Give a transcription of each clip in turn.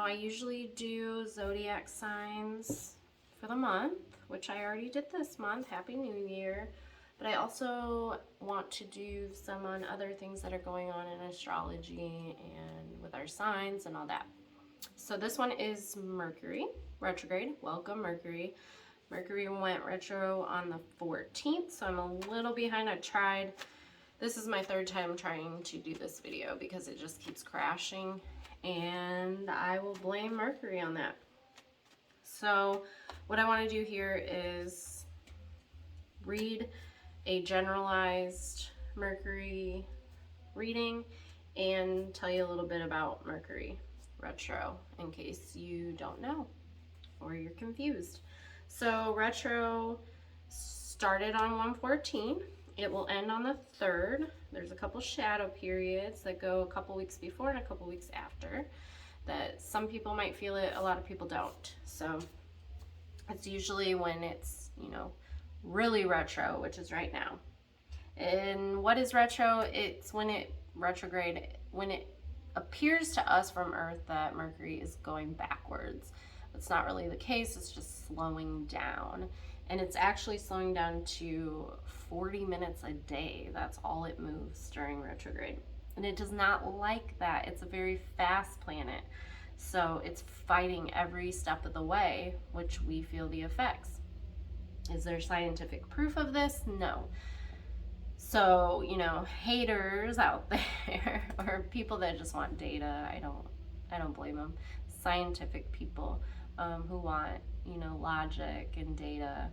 Now, I usually do zodiac signs for the month, which I already did this month. Happy New Year. But I also want to do some on other things that are going on in astrology and with our signs and all that. So this one is Mercury Retrograde. Welcome, Mercury. Mercury went retro on the 14th, so I'm a little behind. This is my third time trying to do this video because it just keeps crashing, and I will blame Mercury on that. So what I want to do here is read a generalized Mercury reading and tell you a little bit about Mercury retro in case you don't know or you're confused. So retro started on 114. It will end on the 3rd. There's a couple shadow periods that go a couple weeks before and a couple weeks after that some people might feel it, a lot of people don't. So it's usually when it's, you know, really retro, which is right now. And what is retro? It's when it retrograde, when it appears to us from Earth that Mercury is going backwards. It's not really the case, it's just slowing down. And it's actually slowing down to 40 minutes a day. That's all it moves during retrograde. And it does not like that. It's a very fast planet. So it's fighting every step of the way, which we feel the effects. Is there scientific proof of this? No. So, you know, haters out there or people that just want data, I don't blame them. Scientific people who want, you know, logic and data.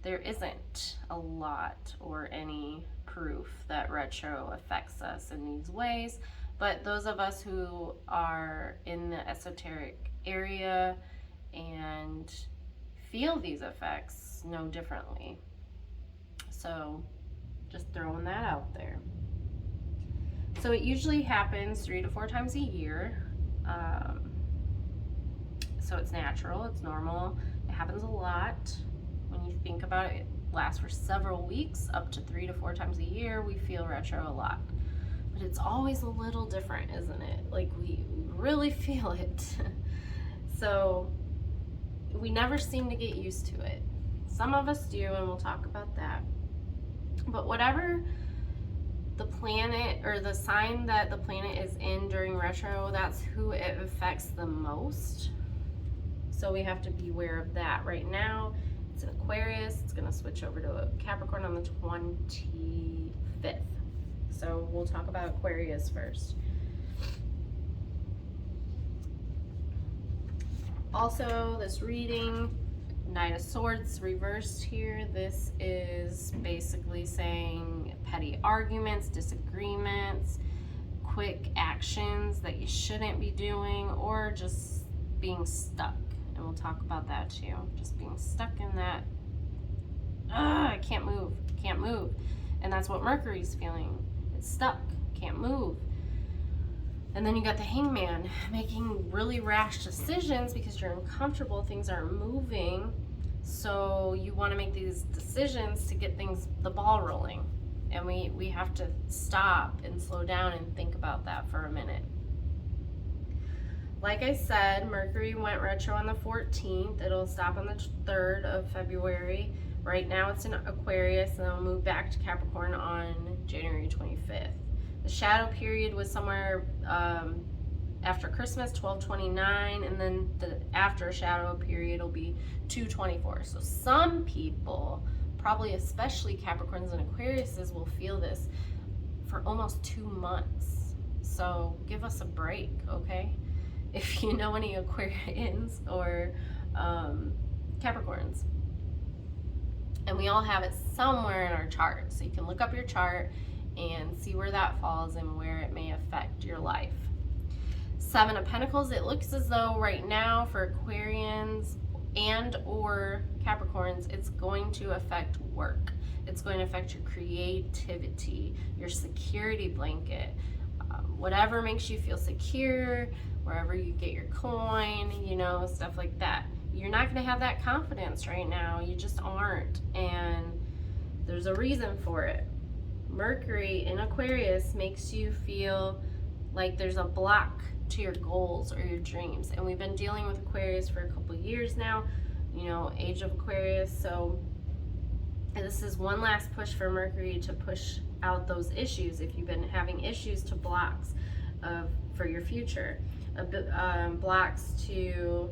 There isn't a lot or any proof that retro affects us in these ways, but those of us who are in the esoteric area and feel these effects know differently. So just throwing that out there. So it usually happens 3 to 4 times a year. So it's natural, it's normal. It happens a lot. When you think about it, it lasts for several weeks, up to 3 to 4 times a year. We feel retro a lot. But it's always a little different, isn't it? Like we really feel it. So we never seem to get used to it. Some of us do, and we'll talk about that. But whatever the planet or the sign that the planet is in during retro, that's who it affects the most. So we have to be aware of that. Right now, it's an Aquarius. It's going to switch over to a Capricorn on the 25th. So we'll talk about Aquarius first. Also, this reading, Knight of Swords reversed here. This is basically saying petty arguments, disagreements, quick actions that you shouldn't be doing, or just being stuck. And we'll talk about that too. Just being stuck in that, I can't move, can't move. And that's what Mercury's feeling. It's stuck, can't move. And then you got the Hangman, making really rash decisions because you're uncomfortable, things aren't moving. So you want to make these decisions to get the ball rolling. And we have to stop and slow down and think about that for a minute. Like I said, Mercury went retro on the 14th. It'll stop on the 3rd of February. Right now it's in Aquarius, and it'll move back to Capricorn on January 25th. The shadow period was somewhere after Christmas, 12/29, and then the after shadow period will be 2/24. So some people, probably especially Capricorns and Aquariuses, will feel this for almost 2 months. So give us a break, okay? If you know any Aquarians or Capricorns. And we all have it somewhere in our chart. So you can look up your chart and see where that falls and where it may affect your life. 7 of Pentacles, it looks as though right now for Aquarians and or Capricorns, it's going to affect work. It's going to affect your creativity, your security blanket, whatever makes you feel secure, wherever you get your coin, you know, stuff like that. You're not going to have that confidence right now. You just aren't. And there's a reason for it. Mercury in Aquarius makes you feel like there's a block to your goals or your dreams. And we've been dealing with Aquarius for a couple years now, you know, age of Aquarius. So this is one last push for Mercury to push out those issues. If you've been having issues, to blocks for your future, blocks to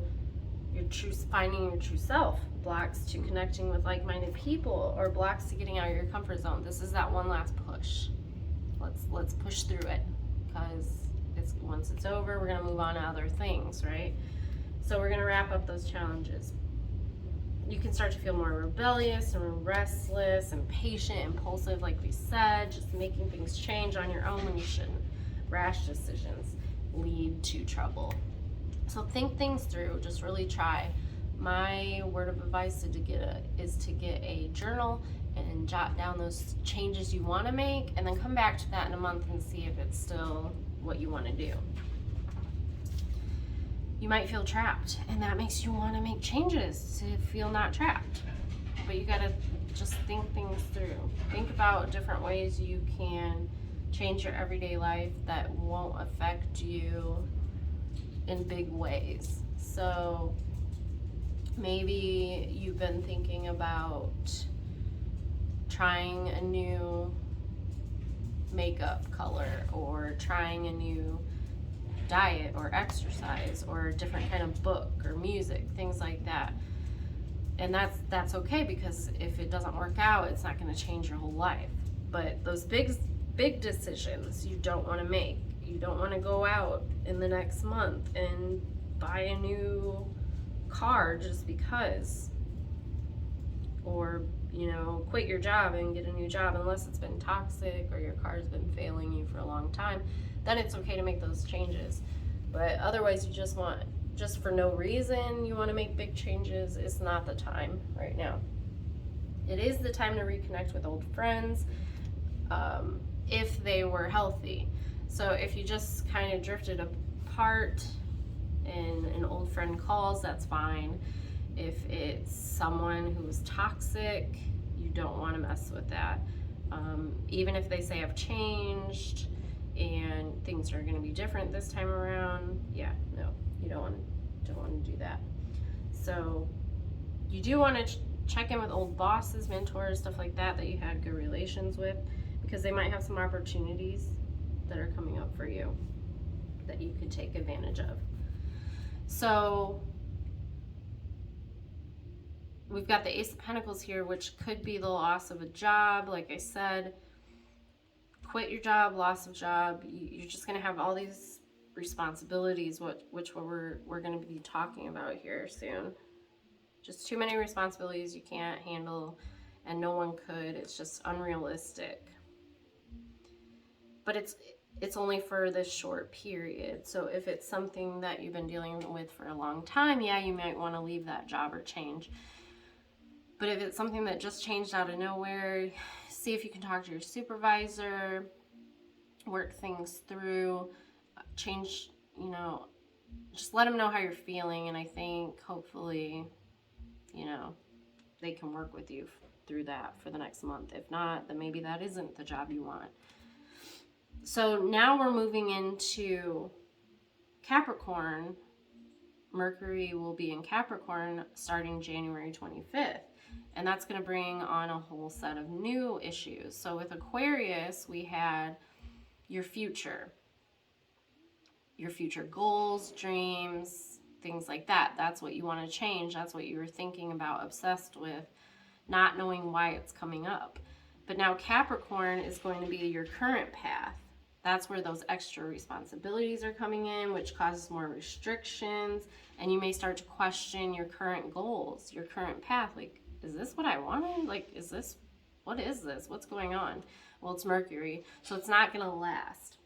finding your true self, blocks to connecting with like-minded people, or blocks to getting out of your comfort zone. This is that one last push. Let's push through it, because once it's over, we're going to move on to other things, right? So we're going to wrap up those challenges. You can start to feel more rebellious and restless, impatient, impulsive, like we said, just making things change on your own when you shouldn't. Rash decisions lead to trouble. So think things through, just really try. My word of advice is to get a journal and jot down those changes you want to make, and then come back to that in a month and see if it's still what you want to do. You might feel trapped, and that makes you want to make changes to feel not trapped. But you gotta just think things through. Think about different ways you can change your everyday life that won't affect you in big ways. So maybe you've been thinking about trying a new makeup color, or trying a new diet or exercise, or a different kind of book or music, things like that. And that's okay, because if it doesn't work out, it's not going to change your whole life. But those big decisions you don't want to make. You don't want to go out in the next month and buy a new car just because, or quit your job and get a new job, unless it's been toxic or your car's been failing you for a long time. Then it's okay to make those changes. But otherwise, you just for no reason you want to make big changes. It's not the time right now. It is the time to reconnect with old friends, if they were healthy. So if you just kind of drifted apart and an old friend calls, that's fine. If it's someone who's toxic, you don't want to mess with that. Even if they say I've changed and things are going to be different this time around, yeah, no, you don't want to do that. So you do want to check in with old bosses, mentors, stuff like that you had good relations with, because they might have some opportunities that are coming up for you that you could take advantage of. So we've got the Ace of Pentacles here, which could be the loss of a job. Like I said, quit your job, loss of job. You're just going to have all these responsibilities, which we're going to be talking about here soon. Just too many responsibilities you can't handle, and no one could. It's just unrealistic. But it's only for this short period. So if it's something that you've been dealing with for a long time, yeah, you might want to leave that job or change. But if it's something that just changed out of nowhere, see if you can talk to your supervisor, work things through, change, just let them know how you're feeling. And I think hopefully, they can work with you through that for the next month. If not, then maybe that isn't the job you want. So now we're moving into Capricorn. Mercury will be in Capricorn starting January 25th. And that's going to bring on a whole set of new issues. So with Aquarius, we had your future goals, dreams, things like that. That's what you want to change. That's what you were thinking about, obsessed with, not knowing why it's coming up. But now Capricorn is going to be your current path. That's where those extra responsibilities are coming in, which causes more restrictions. And you may start to question your current goals, your current path. Like, is this what I wanted? Like, what is this? What's going on? Well, it's Mercury, so it's not going to last.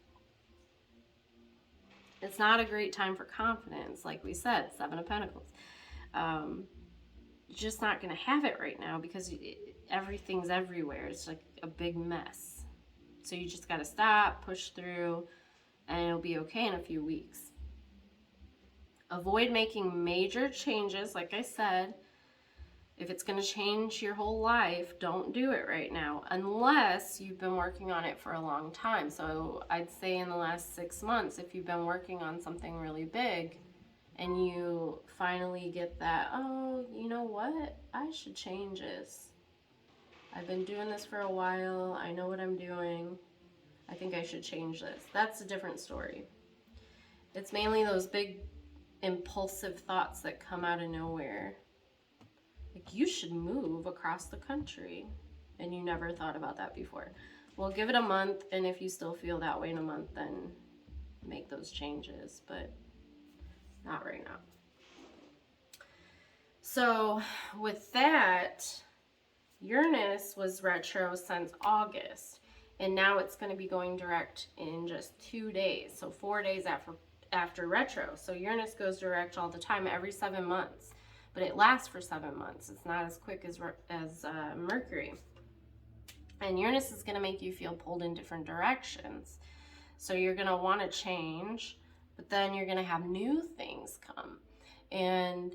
It's not a great time for confidence, like we said, Seven of Pentacles. You're just not going to have it right now, because everything's everywhere. It's like a big mess. So you just got to stop, push through, and it'll be okay in a few weeks. Avoid making major changes, like I said. If it's going to change your whole life, don't do it right now unless you've been working on it for a long time. So I'd say in the last 6 months, if you've been working on something really big and you finally get that, oh, you know what? I should change this. I've been doing this for a while. I know what I'm doing. I think I should change this. That's a different story. It's mainly those big impulsive thoughts that come out of nowhere. Like, you should move across the country, and you never thought about that before. Well, give it a month, and if you still feel that way in a month, then make those changes, but not right now. So with that, Uranus was retro since August, and now it's going to be going direct in just 2 days, so 4 days after retro. So Uranus goes direct all the time, every 7 months. But it lasts for 7 months. It's not as quick as Mercury. And Uranus is going to make you feel pulled in different directions. So you're going to want to change, but then you're going to have new things come. And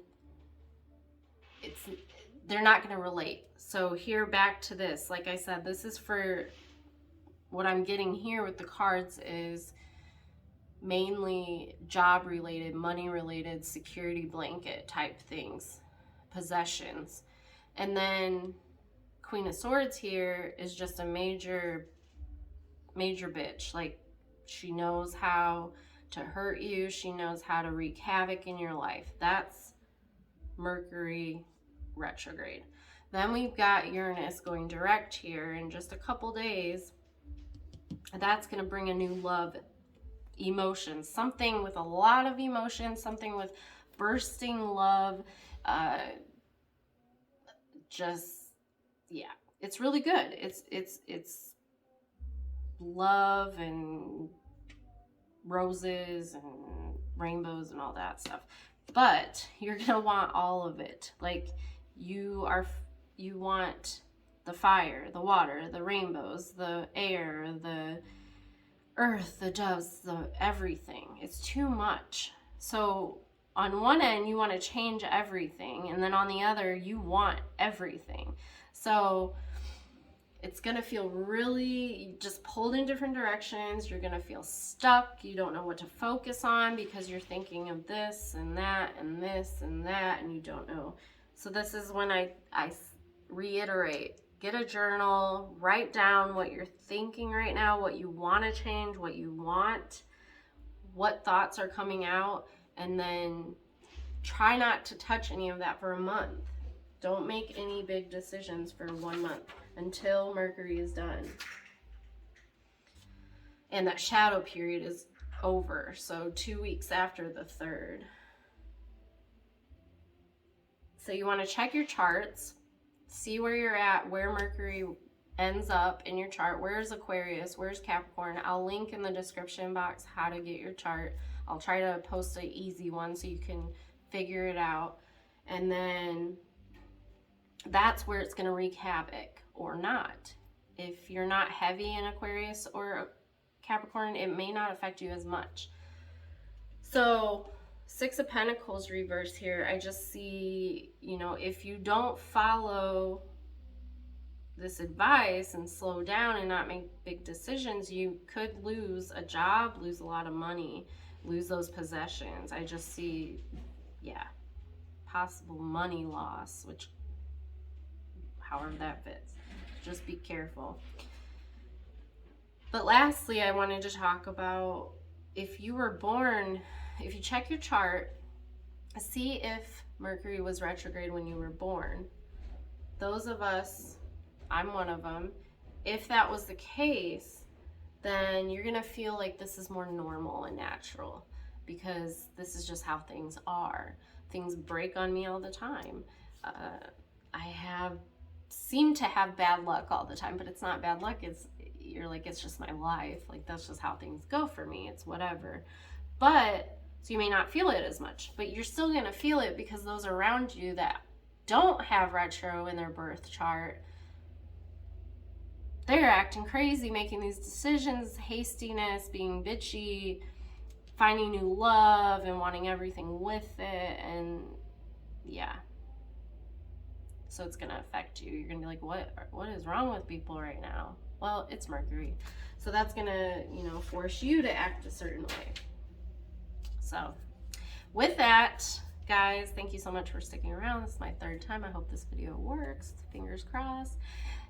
they're not going to relate. So here, back to this. Like I said, this is for what I'm getting here with the cards is mainly job related, money related, security blanket type things, possessions. And then Queen of Swords here is just a major bitch. Like, she knows how to hurt you. She knows how to wreak havoc in your life. That's Mercury retrograde. Then we've got Uranus going direct here in just a couple days. That's going to bring a new love, emotions, something with a lot of emotion, something with bursting love. Yeah, it's really good. It's love and roses and rainbows and all that stuff. But you're gonna want all of it. Like, you want the fire, the water, the rainbows, the air, the earth, the doves, the everything. It's too much. So on one end, you want to change everything, and then on the other, you want everything. So it's going to feel really just pulled in different directions. You're going to feel stuck. You don't know what to focus on because you're thinking of this and that and this and that, and you don't know. So this is when I reiterate. Get a journal, write down what you're thinking right now, what you want to change, what you want, what thoughts are coming out, and then try not to touch any of that for a month. Don't make any big decisions for 1 month until Mercury is done. And that shadow period is over, so 2 weeks after the 3rd. So you want to check your charts. See where you're at, where Mercury ends up in your chart. Where's Aquarius? Where's Capricorn? I'll link in the description box how to get your chart. I'll try to post an easy one so you can figure it out. And then that's where it's going to wreak havoc or not. If you're not heavy in Aquarius or Capricorn, it may not affect you as much. So 6 of Pentacles reverse here. I just see, if you don't follow this advice and slow down and not make big decisions, you could lose a job, lose a lot of money, lose those possessions. I just see, possible money loss, which, however that fits. Just be careful. But lastly, I wanted to talk about if you were born, if you check your chart, see if Mercury was retrograde when you were born. Those of us, I'm one of them, if that was the case, then you're going to feel like this is more normal and natural because this is just how things are. Things break on me all the time. I seem to have bad luck all the time, but it's not bad luck. You're like, it's just my life. Like, that's just how things go for me. It's whatever. But so you may not feel it as much, but you're still going to feel it because those around you that don't have retro in their birth chart, they're acting crazy, making these decisions, hastiness, being bitchy, finding new love and wanting everything with it. And So it's going to affect you. You're going to be like, what is wrong with people right now? Well, it's Mercury. So that's going to, you know, force you to act a certain way. So with that, guys, thank you so much for sticking around. This is my 3rd time. I hope this video works. Fingers crossed.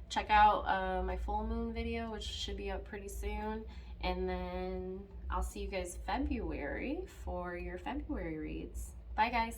Check out my full moon video, which should be up pretty soon. And then I'll see you guys February for your February reads. Bye, guys.